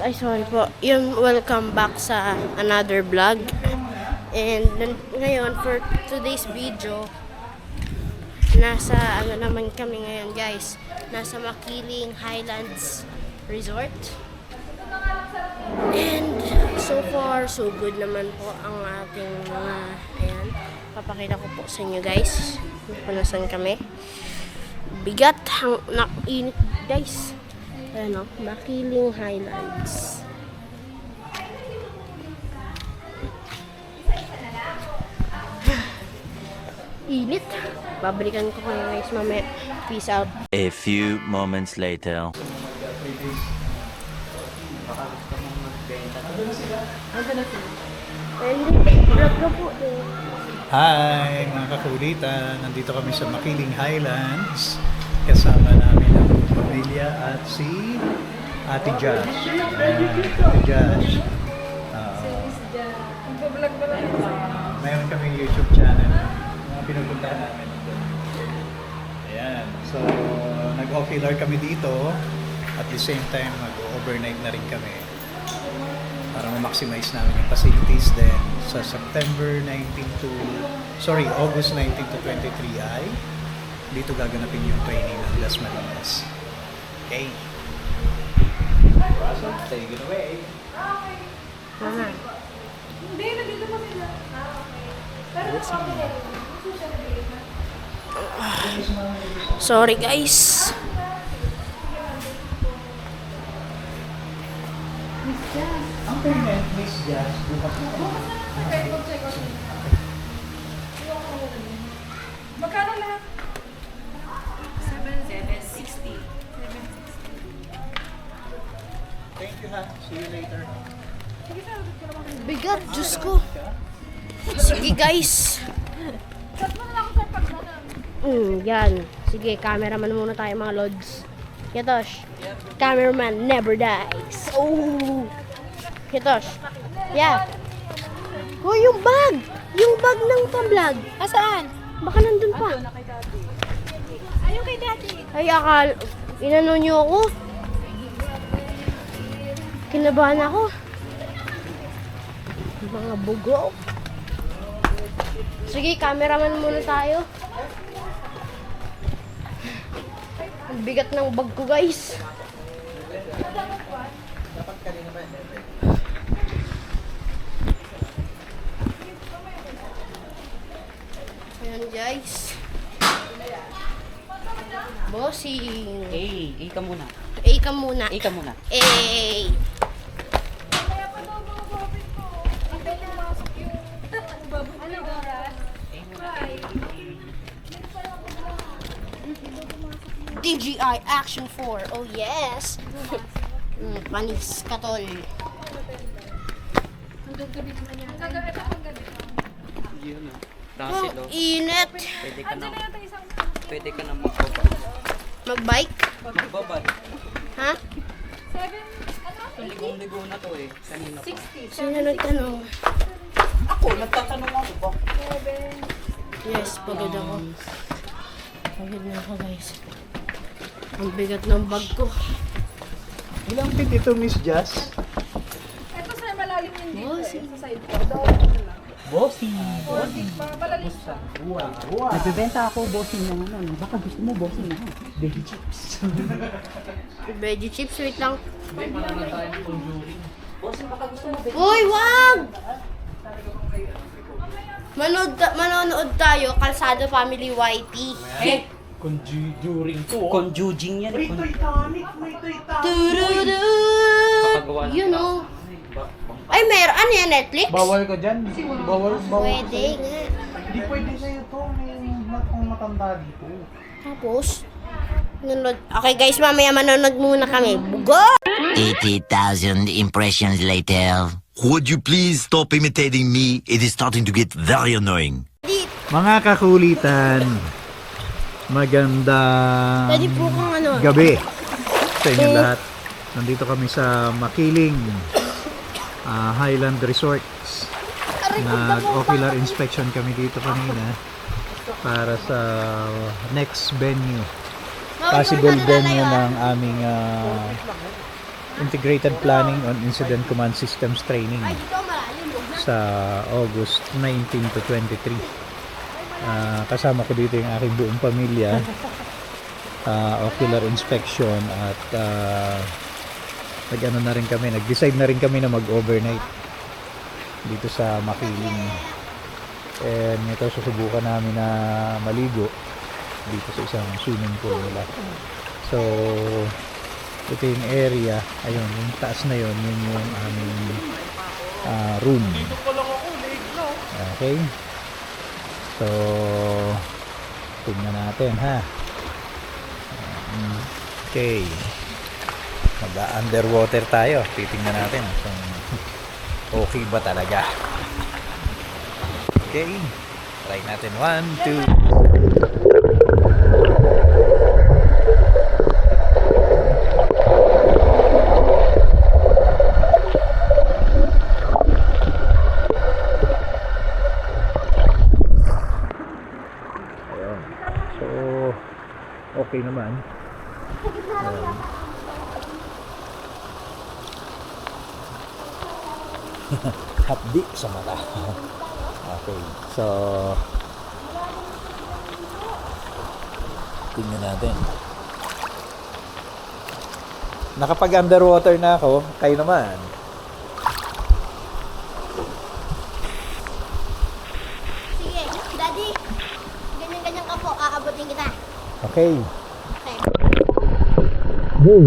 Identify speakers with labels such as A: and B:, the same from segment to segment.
A: ay sorry po, yun, welcome back sa another vlog. And ngayon, for today's video, nasa ano naman kami ngayon guys, nasa Makiling Highlands Resort. And so far, so good naman po ang ating mga, ayan, papakita ko po sa inyo guys kung nasan kami. Bigat, init guys. Ano, Makiling Highlands. Init. Babalikan ko kayo guys mamaya. Peace out.
B: A few moments later.
C: Hi mga kakulitan, nandito kami sa Makiling Highlands. Kasama namin ang pamilya at si Ate Josh. Ate Josh. Mayroon kaming YouTube channel na pinupuntahan namin. Ayan. So, nag-ocular kami dito. At the same time, mag-overnight na rin kami para ma-maximize namin yung facilities. Then, sa August 19 to 23 ay dito gaganapin yung training ng Las Marinas. Okay. Awesome. Take it away.
D: Hindi, nandito pa sila. Pero
A: Sorry guys.
C: Ang payment, Miss Jazz, bukas na.
D: magkano lahat? 760.
C: Thank you ha. See you later.
A: Bigat, Diyos ko. Sige guys.
D: Cut mo na lang ako sa pagdala.
A: Yan. Sige, cameraman muna tayo mga lods. Yatosh. Cameraman never dies. Oh. Yatosh. Yeah. Oh, yung bag. Yung bag ng pamblog. Asaan? Baka nandun pa.
D: Ayaw kay daddy.
A: Ay, inano nyo ako. Kinabahan ako. Mga bugo. Sige, cameraman muna tayo. Ang bigat ng bag ko, guys. Ayan, guys. Bossing.
E: A ka muna.
A: A ka muna.
E: A ka muna.
A: A.
D: Kaya pa daw mga bobin ko. Hintay pumasok yung... Ano oras?
A: DGI Action 4. Oh, yes. Panis, katol.
D: Hanggang gabi naman yan. Hanggang gabi.
E: Yun o.
A: Oh,
E: Dasi
A: init.
E: Pwede ka na,
D: Andiyan na yata isang...
E: pwede ka na magbabad.
A: Magbike?
E: Magbabad.
A: Ha?
D: 7...
E: Ligong-ligo na to eh. Kanina pa.
D: 60.
A: Sino nagtanong?
E: Ako, nagtatanong ako ba?
D: 7...
A: Yes, pagod ako. Pagod na ako, guys. Ang bigat ng bag ko.
C: Ilang feet ito, Miss Jazz?
D: Ito sa malalim yung dito eh. Sa side ko. Doon na lang.
E: Bossing!
D: Malalim siya.
E: Nagbebenta ako bossing ng ano. Baka gusto mo bossing na Veggie chips.
A: Veggie chips, wait lang.
E: Bossing, baka gusto mo veggie
A: Uy, wag! Manonood tayo, Kalsado Family YT.
C: Conjuring to.
E: Conjuging yan.
A: Turudu!
E: Kapagawa ng
A: You know. Ay, meron. Ano yan, Netflix?
C: Bawal ka dyan. Bawal.
A: Pwede nga.
C: Hindi pwede sa'yo to. May matanda dito.
A: Tapos, nanonood. Okay guys, mamaya manonood muna kami. Bugo!
B: 80,000 impressions later. Would you please stop imitating me? It is starting to get very annoying.
C: Mga kakulitan, magandang
A: Pwede po kung ano.
C: gabi sa inyo lahat. Nandito kami sa Makiling Highland Resorts. Nag-ocular inspection kami dito kanina para sa next venue. Possible venue ng aming Integrated Planning on Incident Command Systems Training
A: Ay, dito malalim. Huwag na.
C: sa August 19 to 23. Kasama ko dito yung aking buong pamilya. Ocular inspection at nag-ano na rin kami, nag-decide na rin kami na mag-overnight dito sa Makiling. And ito susubukan namin na maligo dito sa isang swimming pool nila. So ito yung area, ayun, yung taas na yun, yun yung aming room. Okay, so tingnan natin ha. Okay, mag-underwater tayo, titingnan natin kung okay ba talaga. Okay, try natin, 1, 2. Okay naman. Hapdi sa mata. Okay. So tingnan natin. Nakapag underwater na ako, kayo naman.
A: Sige, Daddy. Ganyan-ganyan ka po. Aabutin kita.
C: Okay.
A: Okay.
C: Go.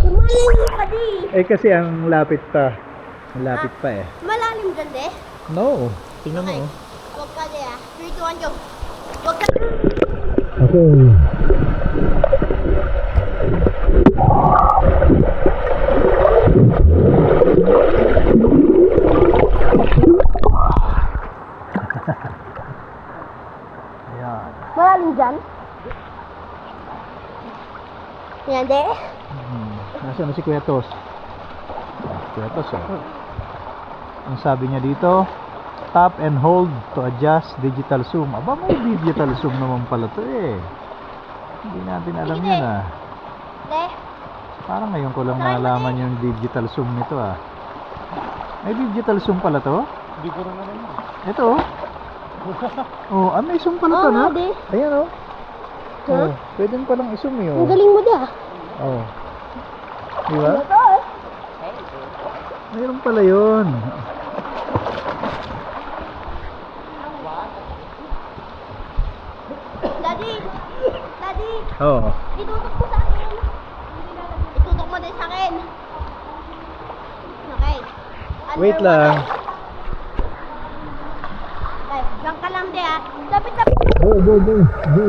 A: Malalim ka di.
C: Eh kasi ang lapit pa. Ang lapit pa eh.
A: Malalim dyan, de.
C: No. Tingnan mo.
A: Okay.
C: Oh.
A: Huwag ka, de, 3, 2, 1, go. Huwag ka.
C: Okay. Ayan.
A: Malalim dyan. Yan, de.
C: Nasaan na si Kuya Tos? Kuya Tos, oh. Ang sabi niya dito, tap and hold to adjust digital zoom. Aba, may digital zoom naman pala to eh. Hindi natin alam
A: Sige.
C: yan ah.
A: De.
C: Parang ngayon ko lang nalaman yung digital zoom nito ah. May digital zoom pala to? Hindi ko rin alam. Ito oh. Oh, may zoom pala to na?
A: de.
C: Ayan oh.
A: Huh?
C: Oh, pwede mo palang i-zoom eh
A: Ang
C: oh.
A: galing mo, de, ah.
C: Oh. Di ba?
A: Ito, eh.
C: Mayroon pala yun.
A: Daddy. Daddy.
C: Oo.
A: Itutok mo sa akin. Itutok mo din sa akin. Okay.
C: Wait lang.
A: Okay, diyan ka lang, de, ah. Dapat na.
C: Go, go, go. Go.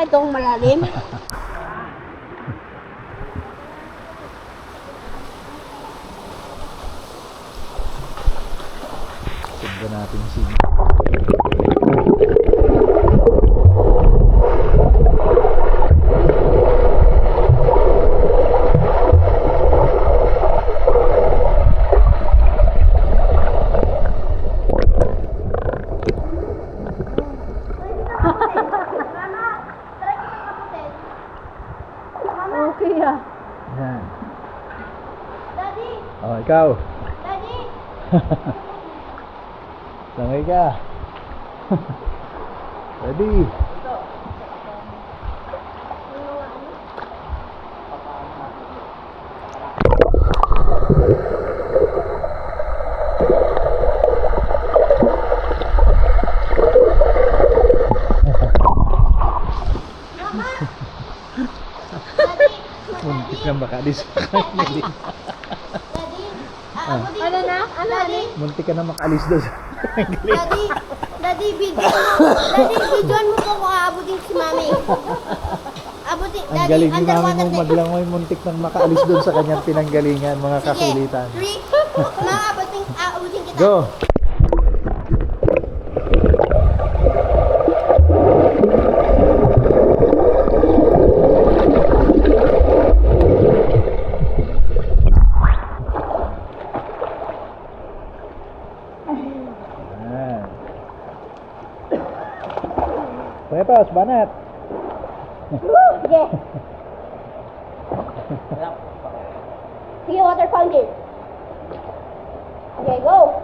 A: Itong malalim.
C: Tignan natin si
A: Okay, ah.
C: Yan.
A: Daddy.
C: Oh, ikaw.
A: Daddy.
C: Langay ka. Ready? Muntik na makaalis sa kanya.
A: Daddy.
C: Ah.
A: Ano na? Ano, Daddy?
C: Muntik ka na makaalis doon sa
A: Daddy. Daddy, video mo. Daddy, videoan mo po kung aabutin si Mami. Abutin.
C: Ang
A: Daddy,
C: galing ni mami
A: underwater
C: mong
A: din.
C: maglangoy, muntik nang makaalis doon sa kanyang pinanggalingan, mga
A: Sige.
C: kakulitan.
A: 3. Aabutin kita.
C: Go! Pepos, banat.
A: Sige. Sige, water fountain. Okay, go.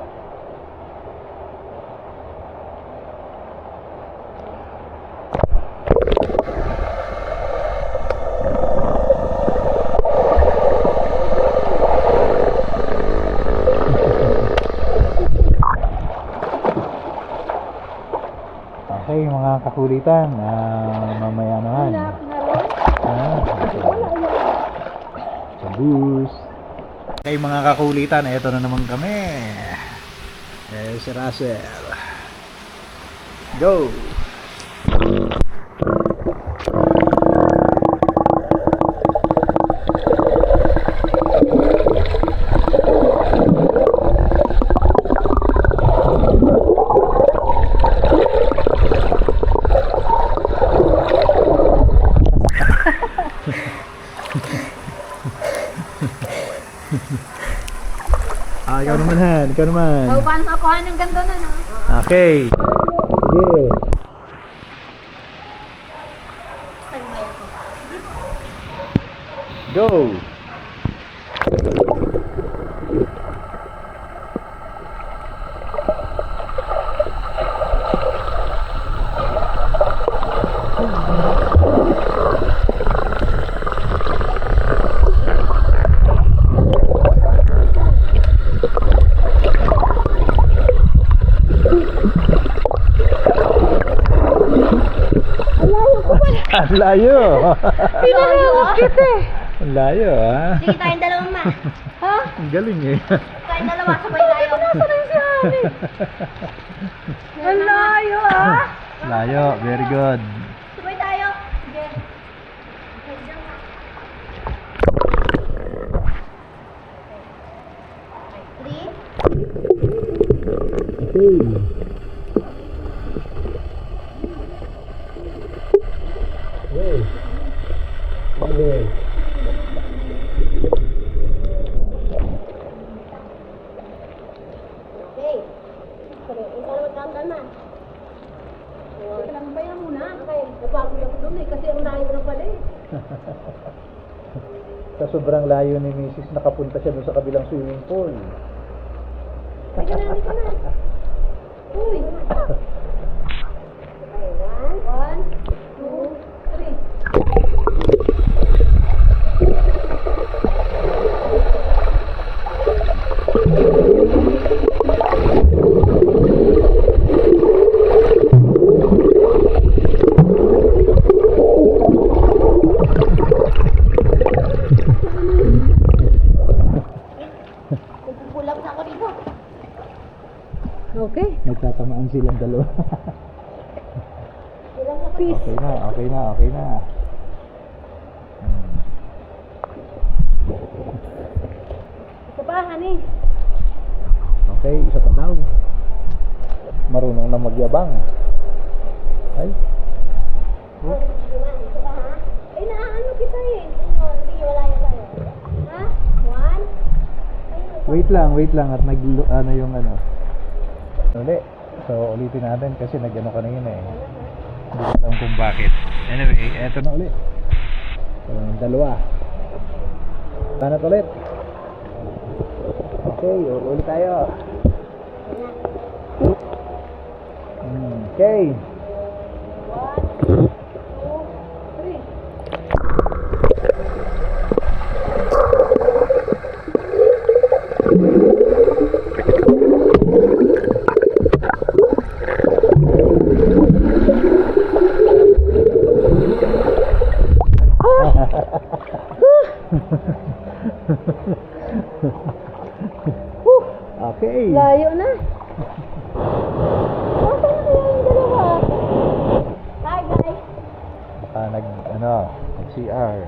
C: Okay, mga kakulitan, mamaya naman. Sabus. Okay, mga kakulitan, eto na naman kami. Si Russell. Go! Ikaw naman, Han. Ikaw naman.
D: Oh, paano ako ng ganda na, no?
C: Okay. Sige. Go. Ang layo.
D: Pinahirap kita eh.
C: Ang layo, ha?
A: Sige, tayong dalawa ma.
D: Ha?
C: Ang galing, eh.
A: Tayong dalawa, sabay tayo.
D: Nasaan na yung si Ami? Ang layo ah.
C: Layo. Very good.
A: Sabay tayo. Sige. Three.
C: Okay. Hey. Okay.
A: Okay. Sige, ikaw na mag-countdown na.
D: Teka lang, bayan muna.
A: Okay.
D: Napagod ako doon eh, kasi ang layo na pala eh.
C: Sa sobrang layo ni Mrs. nakapunta siya doon sa kabilang swimming pool.
D: Teka na, teka na. Uy.
A: Okay, one.
D: 1, 2, 3.
A: Nagpupulap na ako dito.
D: Okay.
C: Nagtatamaan silang dalawa.
A: Ilang na
D: Peace.
C: Okay na, okay na, okay na.
D: Isa pa, honey.
C: Okay, isa pa daw. Marunong na magyabang. Ay.
A: Oh, sige na. Ito pa ha?
D: Ay, naaano kita eh.
A: Sige, wala yan tayo.
D: Ha? 1.
C: Wait lang at ano yung ano. Uli. So ulitin natin kasi nag-ano kanina eh. Hindi ko alam kung bakit. Anyway, eto na ulit. So, yung dalawa. Banat ulit. Okay, ulit tayo. Okay.
D: 1, 2, 3.
C: Okay.
D: Layo na. Nasaan na kaya yung dalawa?
A: Hi, guys.
C: Nag-CR.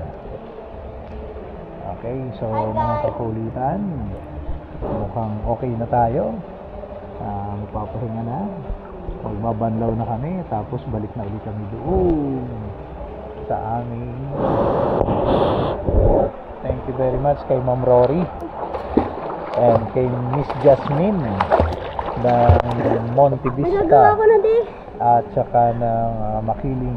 C: Okay, so mga kakulitan, mukhang okay na tayo. Magpapahinga na. Magbabanlaw na kami, tapos balik na ulit kami doon sa aming. Thank you very much kay Ma'am Rory and kay Miss Jasmine ng Monte
A: Nagagawa
C: Vista.
A: ko na di.
C: at saka ng makiling